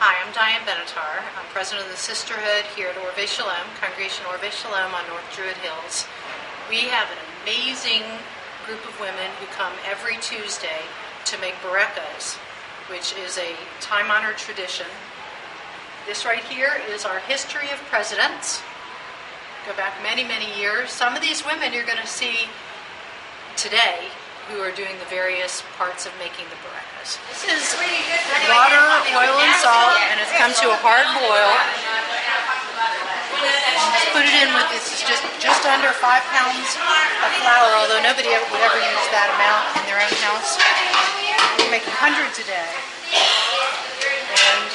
Hi, I'm Diane Benatar. I'm president of the Sisterhood here at Or VeShalom, Congregation Or VeShalom on North Druid Hills. We have an amazing group of women who come every Tuesday to make Borekas, which is a time-honored tradition. This right here is our history of presidents. Go back many, many years. Some of these women you're going to see today who are doing the various parts of making the Borekas. This is water, oil, and salt, and it's come to a hard boil. Just put it in with this is just under 5 pounds of flour, although nobody would ever use that amount in their own house. We're making hundreds a day. And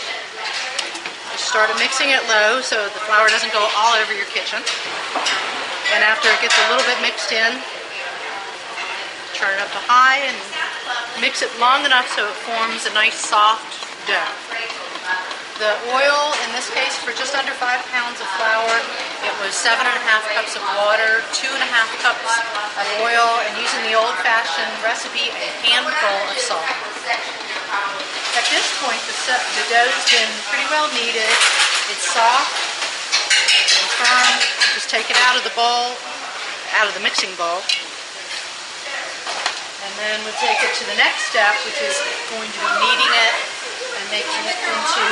just started mixing it low so the flour doesn't go all over your kitchen. And after it gets a little bit mixed in, turn it up to high and mix it long enough so it forms a nice soft dough. The oil, in this case, for just under 5 pounds of flour, it was 7.5 cups of water, 2.5 cups of oil, and using the old-fashioned recipe, a handful of salt. At this point, the dough's been pretty well kneaded. It's soft and firm. Just take it out of the bowl, out of the mixing bowl. And then we'll take it to the next step, which is going to be kneading it and making it into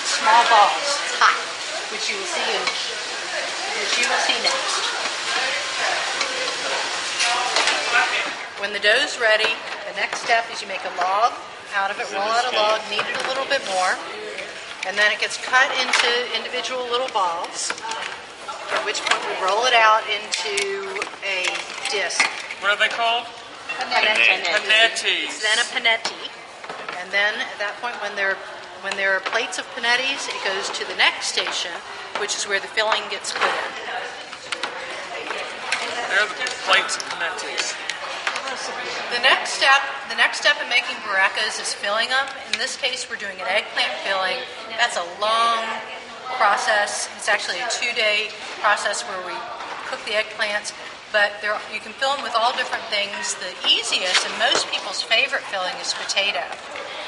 small balls. It's hot, which you will see next. When the dough's ready, the next step is you make a log out of it, roll out a log, knead it a little bit more, and then it gets cut into individual little balls, at which point we roll it out into a disc. What are they called? Panettis. Then a panetti, and then at that point, when there are plates of panettis, it goes to the next station, which is where the filling gets put in. There are the plates of panettis. The next step in making Borekas is filling them. In this case, we're doing an eggplant filling. That's a long process. It's actually a 2-day process where we cook the eggplants. But you can fill them with all different things. The easiest and most people's favorite filling is potato.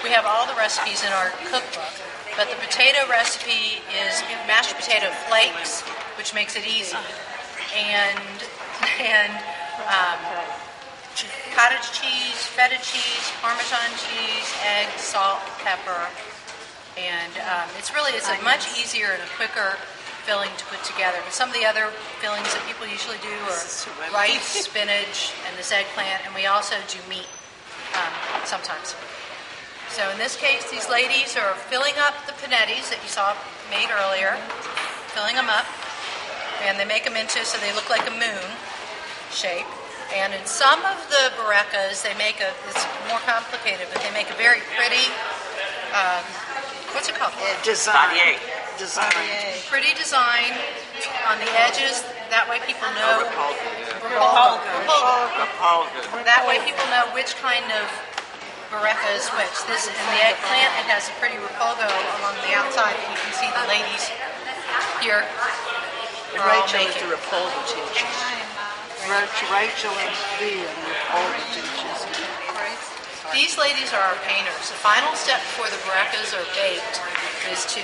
We have all the recipes in our cookbook, but the potato recipe is mashed potato flakes, which makes it easy, and cottage cheese, feta cheese, Parmesan cheese, egg, salt, pepper, and it's a much easier and a quicker filling to put together. But some of the other fillings that people usually do are rice, spinach, and this eggplant, and we also do meat sometimes. So in this case, these ladies are filling up the panettis that you saw made earlier, filling them up, and they make them into so they look like a moon shape. And in some of the Borekas, it's more complicated, but they make a very pretty, what's it called? Design. Pretty design on the edges. That way people know. That way people know which kind of Boreka is which. This in the eggplant, it has a pretty repolgo along the outside, and you can see the ladies here. Rachel is the repolgo teacher. Rachel and Leah, the repolgo teachers. These ladies are our painters. The final step before the Borekas are baked is to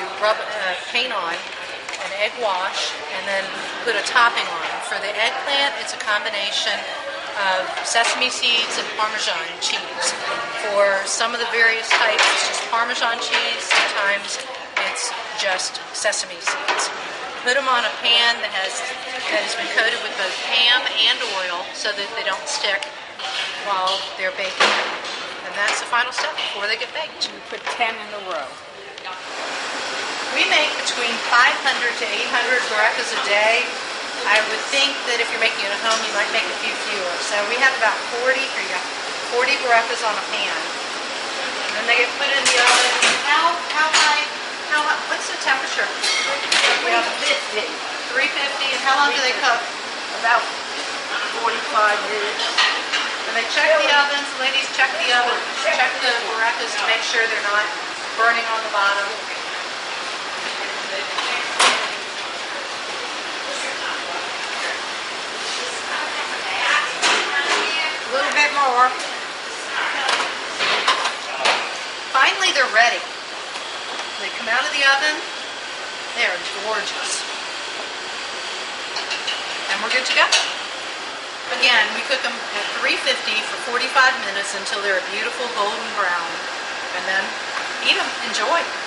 paint on an egg wash and then put a topping on. For the eggplant, it's a combination of sesame seeds and Parmesan cheese. For some of the various types, it's just Parmesan cheese. Sometimes it's just sesame seeds. Put them on a pan that has been coated with both ham and oil so that they don't stick while they're baking. And that's the final step before they get baked. We put 10 in a row. We make between 500 to 800 Borekas a day. I would think that if you're making it at home, you might make a few fewer. So we have about 40 Borekas on a pan. And then they get put in the oven. How high? What's the temperature? 350. 350. And how long do they cook? About 45 minutes. And they check the ovens. The ladies check the oven, check the Borekas to make sure they're not burning on the bottom. A little bit more. Finally, they're ready. They come out of the oven. They're gorgeous. And we're good to go. Again, we cook them at 350 for 45 minutes until they're a beautiful golden brown. And then eat them. Enjoy.